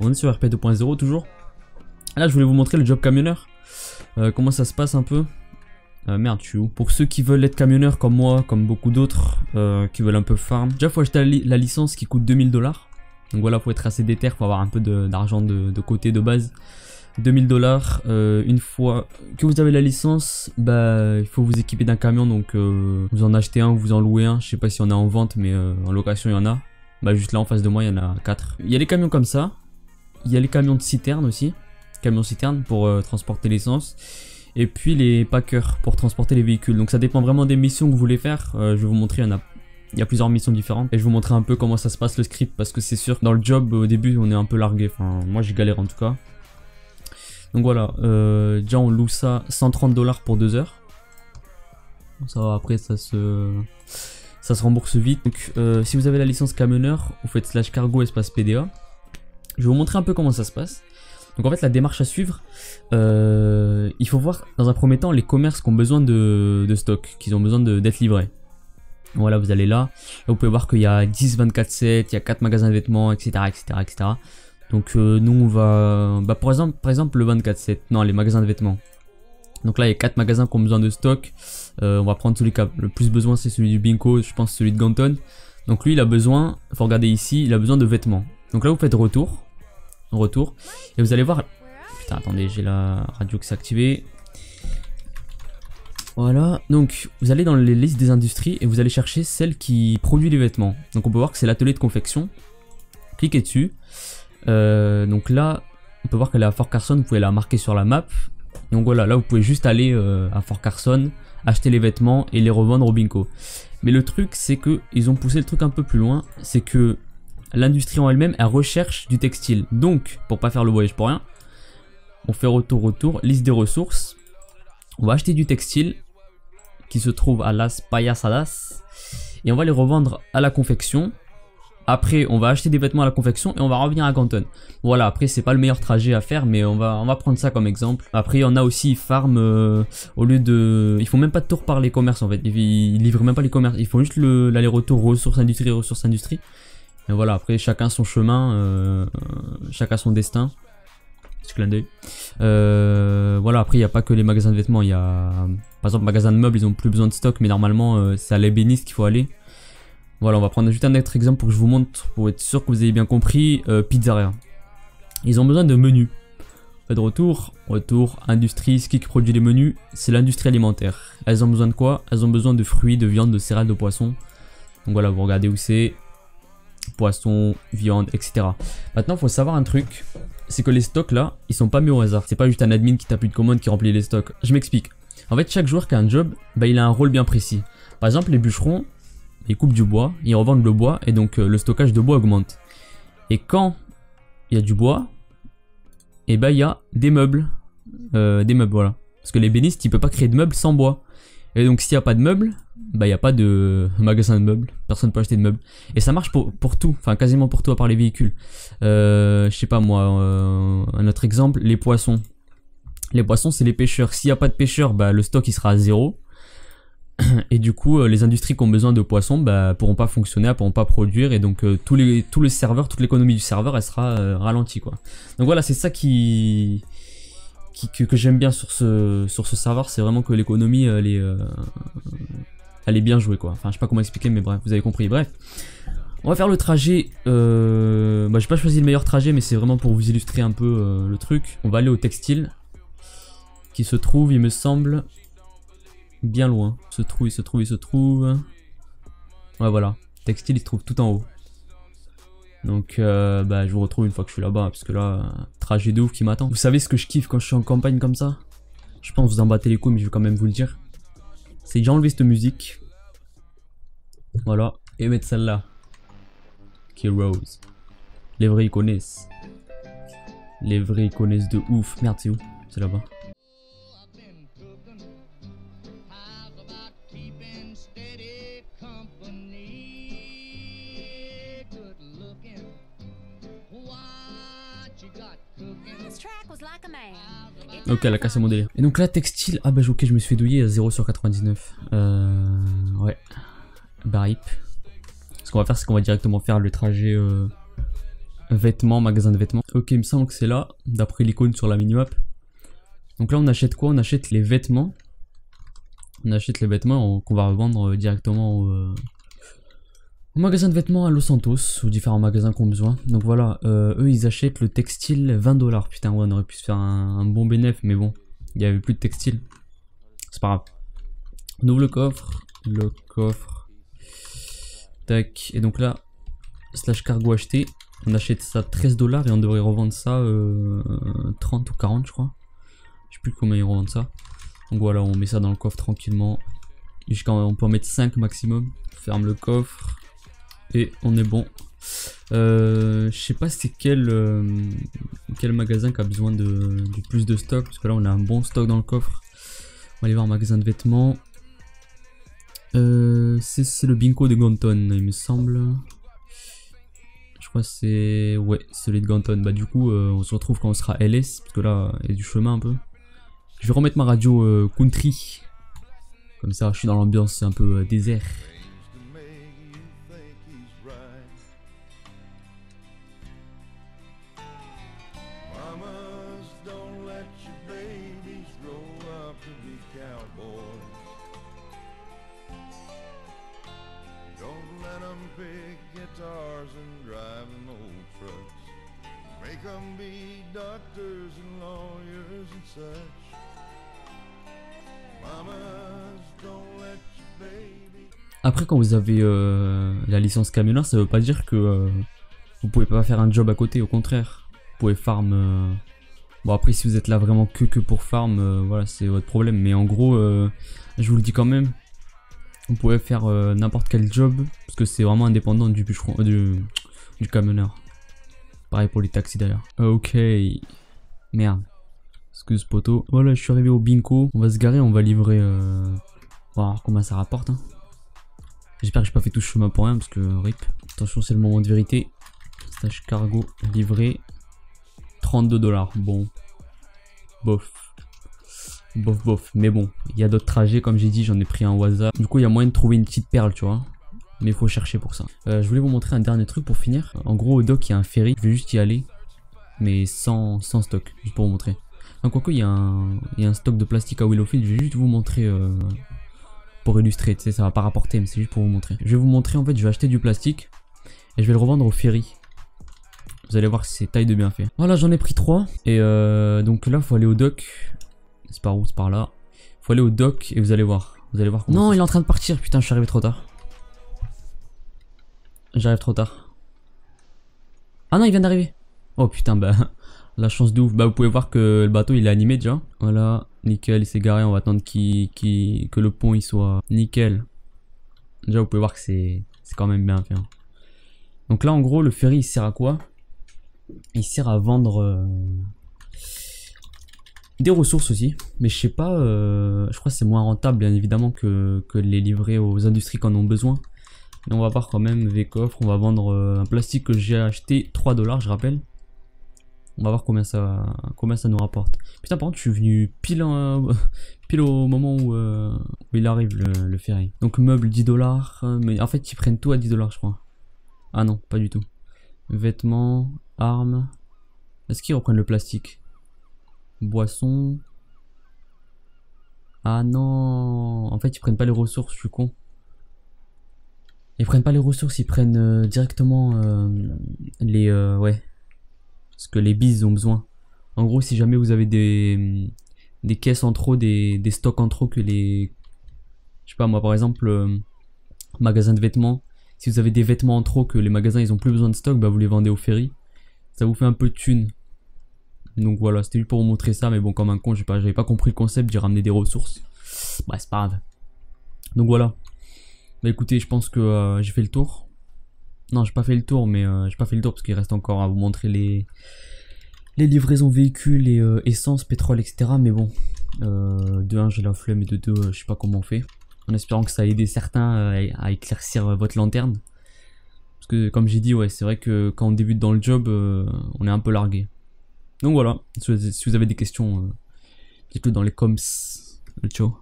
On est sur RP 2.0 toujours. Là je voulais vous montrer le job camionneur. Comment ça se passe un peu. Merde, je suis où? Pour ceux qui veulent être camionneurs comme moi, comme beaucoup d'autres, qui veulent un peu farm. Déjà faut acheter la licence qui coûte 2000 $. Donc voilà, faut être assez déter, faut avoir un peu d'argent de côté de base. 2000 $. Une fois que vous avez la licence, bah il faut vous équiper d'un camion. Donc vous en achetez un ou vous en louez un. Je sais pas si on a en vente, mais en location il y en a. Bah juste là en face de moi il y en a 4. Il y a les camions comme ça. Il y a les camions de citerne aussi. Camions citernes pour transporter l'essence. Et puis les packers pour transporter les véhicules. Donc ça dépend vraiment des missions que vous voulez faire. Je vais vous montrer, il y a plusieurs missions différentes. Et je vais vous montrer un peu comment ça se passe le script. Parce que c'est sûr, dans le job au début on est un peu largué. Enfin moi j'ai galéré en tout cas. Donc voilà, déjà on loue ça 130 $ pour 2 heures. Ça va, après ça se rembourse vite. Donc si vous avez la licence camionneur, vous faites /cargo espace PDA. Je vais vous montrer un peu comment ça se passe. Donc en fait la démarche à suivre, il faut voir dans un premier temps les commerces qui ont besoin de stock, qui ont besoin d'être livrés. Voilà, vous allez là. Là vous pouvez voir qu'il y a 10 24/7, il y a 4 magasins de vêtements, etc. etc. Donc nous on va, bah, par exemple le 24/7, non les magasins de vêtements. Donc là il y a 4 magasins qui ont besoin de stock. On va prendre celui qui a le plus besoin, c'est celui du Binko, je pense celui de Ganton. Donc lui il a besoin, faut regarder ici, il a besoin de vêtements. Donc là vous faites retour, et vous allez voir. Putain attendez, j'ai la radio qui s'est activée. Voilà, donc vous allez dans les listes des industries et vous allez chercher celle qui produit les vêtements. Donc on peut voir que c'est l'atelier de confection. Cliquez dessus. Donc là on peut voir qu'elle est à Fort Carson, vous pouvez la marquer sur la map. Donc voilà, là vous pouvez juste aller à Fort Carson, acheter les vêtements et les revendre au Binko. Mais le truc c'est que ils ont poussé le truc un peu plus loin, c'est que l'industrie en elle-même elle recherche du textile. Donc pour pas faire le voyage pour rien, on fait retour, liste des ressources. On va acheter du textile qui se trouve à Las Payasadas et on va les revendre à la confection. Après on va acheter des vêtements à la confection et on va revenir à Canton. Voilà, après c'est pas le meilleur trajet à faire, mais on va prendre ça comme exemple. Après il y en a aussi, ils farm au lieu de... Ils font même pas de tour par les commerces en fait, ils livrent même pas les commerces, ils font juste l'aller-retour ressources industrie. Et voilà, après chacun son chemin, chacun son destin. Petit clin d'œil. Voilà, après il n'y a pas que les magasins de vêtements, il y a... Par exemple magasins de meubles, ils ont plus besoin de stock, mais normalement c'est à l'ébéniste qu'il faut aller. Voilà, on va prendre juste un autre exemple pour que je vous montre, pour être sûr que vous avez bien compris. Pizzeria. Ils ont besoin de menus. Faites retour, industrie, ce qui produit les menus, c'est l'industrie alimentaire. Elles ont besoin de quoi? Elles ont besoin de fruits, de viande, de céréales, de poissons. Donc voilà, vous regardez où c'est. Poisson, viande, etc. Maintenant, il faut savoir un truc, c'est que les stocks là, ils sont pas mis au hasard. C'est pas juste un admin qui tape une commande qui remplit les stocks. Je m'explique. En fait, chaque joueur qui a un job, bah, il a un rôle bien précis. Par exemple, les bûcherons, ils coupent du bois, ils revendent le bois et donc le stockage de bois augmente. Et quand il y a du bois, et bah il y a des meubles. Voilà. Parce que l'ébéniste, il peut pas créer de meubles sans bois. Et donc s'il n'y a pas de meubles, bah il n'y a pas de magasin de meubles. Personne ne peut acheter de meubles. Et ça marche pour tout, enfin quasiment pour tout à part les véhicules. Je sais pas moi, un autre exemple, les poissons. Les poissons c'est les pêcheurs. S'il n'y a pas de pêcheurs, bah le stock il sera à 0. Et du coup les industries qui ont besoin de poissons bah, pourront pas fonctionner, pourront pas produire, et donc tout le serveur, toute l'économie du serveur elle sera ralentie quoi. Donc voilà, c'est ça que j'aime bien sur ce serveur, c'est vraiment que l'économie elle est bien jouée quoi. Enfin je sais pas comment expliquer, mais bref, vous avez compris. Bref, on va faire le trajet. Bah, j'ai pas choisi le meilleur trajet, mais c'est vraiment pour vous illustrer un peu le truc. On va aller au textile qui se trouve, il me semble, bien loin. Il se trouve. Ouais voilà, textile il se trouve tout en haut. Donc bah je vous retrouve une fois que je suis là-bas, parce que là, trajet de ouf qui m'attend. Vous savez ce que je kiffe quand je suis en campagne comme ça? Je pense que vous en battez les couilles, mais je vais quand même vous le dire. C'est que j'ai enlevé cette musique. Voilà, et mettre celle-là. Qui est Rose. Les vrais ils connaissent. Les vrais ils connaissent de ouf. Merde, c'est où? C'est là-bas. Ok, elle a cassé mon délire. Et donc là, textile. Ah bah ok, je me suis fait douiller à 0 sur 99. Ouais. Bah rip. Ce qu'on va faire, c'est qu'on va directement faire le trajet Vêtements, magasin de vêtements. Ok, il me semble que c'est là, d'après l'icône sur la minimap. Donc là, on achète quoi? On achète les vêtements. On achète les vêtements qu'on va revendre directement au magasin de vêtements à Los Santos, aux différents magasins qui ont besoin. Donc voilà, eux ils achètent le textile 20$. Putain, ouais, on aurait pu se faire un bon bénéf, mais bon, il n'y avait plus de textile. C'est pas grave. On ouvre le coffre. Tac, et donc là, slash cargo acheté. On achète ça 13$ et on devrait revendre ça 30 ou 40, je crois. Je sais plus combien ils revendent ça. Donc voilà, on met ça dans le coffre tranquillement. On peut en mettre 5 maximum. On ferme le coffre. Et on est bon. Je sais pas c'est quel magasin qui a besoin de plus de stock. Parce que là on a un bon stock dans le coffre. On va aller voir un magasin de vêtements. C'est le Binco de Ganton, il me semble. Je crois que c'est... Ouais, celui de Ganton. Bah du coup, on se retrouve quand on sera LS. Parce que là, il y a du chemin un peu. Je vais remettre ma radio country. Comme ça, je suis dans l'ambiance un peu désert. Après, quand vous avez la licence camionneur, ça veut pas dire que vous pouvez pas faire un job à côté, au contraire. Vous pouvez farm. Bon, après, si vous êtes là vraiment que pour farm, voilà, c'est votre problème. Mais en gros, je vous le dis quand même, vous pouvez faire n'importe quel job, parce que c'est vraiment indépendant du bûcheron, du camionneur. Pareil pour les taxis d'ailleurs. Ok. Merde. Excuse poto. Voilà, je suis arrivé au Binco. On va se garer, on va livrer. On va voir combien ça rapporte. Hein. J'espère que j'ai pas fait tout ce chemin pour rien parce que rip. Attention, c'est le moment de vérité. Stage cargo livré. 32$. Bon. Bof. Bof. Mais bon, il y a d'autres trajets. Comme j'ai dit, j'en ai pris un au hasard. Du coup, il y a moyen de trouver une petite perle, tu vois. Mais il faut chercher pour ça. Je voulais vous montrer un dernier truc pour finir. En gros, au dock, il y a un ferry. Je vais juste y aller. Mais sans stock. Juste pour vous montrer. Donc, quoique, il y a un stock de plastique à Willowfield. Je vais juste vous montrer. Pour illustrer, tu sais, ça va pas rapporter, mais c'est juste pour vous montrer. Je vais vous montrer, en fait, je vais acheter du plastique et je vais le revendre au ferry. Vous allez voir que c'est taille de bien fait. Voilà, j'en ai pris 3. Et donc là, faut aller au dock. C'est par où? C'est par là. Faut aller au dock et vous allez voir. Vous allez voir comment. Non, il est en train de partir. Putain, je suis arrivé trop tard. J'arrive trop tard. Ah non, il vient d'arriver. Oh putain, bah, la chance de ouf. Bah, vous pouvez voir que le bateau, il est animé déjà. Voilà. Nickel, il s'est garé, on va attendre que le pont il soit nickel. Déjà vous pouvez voir que c'est quand même bien fait. Hein. Donc là en gros le ferry il sert à quoi? Il sert à vendre des ressources aussi. Mais je sais pas, je crois que c'est moins rentable bien évidemment que les livrer aux industries qui en ont besoin. Mais on va voir quand même V-coffre, on va vendre un plastique que j'ai acheté 3$, je rappelle. On va voir combien ça nous rapporte. Putain, par contre, je suis venu pile au moment où il arrive le ferry. Donc, meubles 10$. Mais en fait, ils prennent tout à 10$, je crois. Ah non, pas du tout. Vêtements, armes. Est-ce qu'ils reprennent le plastique? Boissons. Ah non. En fait, ils prennent pas les ressources, je suis con. Ils prennent pas les ressources, ils prennent directement les... ouais. Ce que les bises ont besoin. En gros, si jamais vous avez des caisses en trop, des stocks en trop que les... Je sais pas moi, par exemple, magasin de vêtements. Si vous avez des vêtements en trop que les magasins ils ont plus besoin de stock, bah vous les vendez au ferry. Ça vous fait un peu de thunes. Donc voilà, c'était juste pour vous montrer ça. Mais bon, comme un con, j'avais pas compris le concept d'y ramener des ressources. Bah c'est pas grave. Donc voilà. Bah écoutez, je pense que j'ai fait le tour. Non, j'ai pas fait le tour, mais j'ai pas fait le tour parce qu'il reste encore à vous montrer les livraisons véhicules et essence, pétrole, etc. Mais bon, de 1 j'ai la flemme et de 2 je sais pas comment on fait. En espérant que ça a aidé certains à éclaircir votre lanterne. Parce que comme j'ai dit, ouais, c'est vrai que quand on débute dans le job, on est un peu largué. Donc voilà, si vous avez des questions, dites-le dans les coms. Ciao.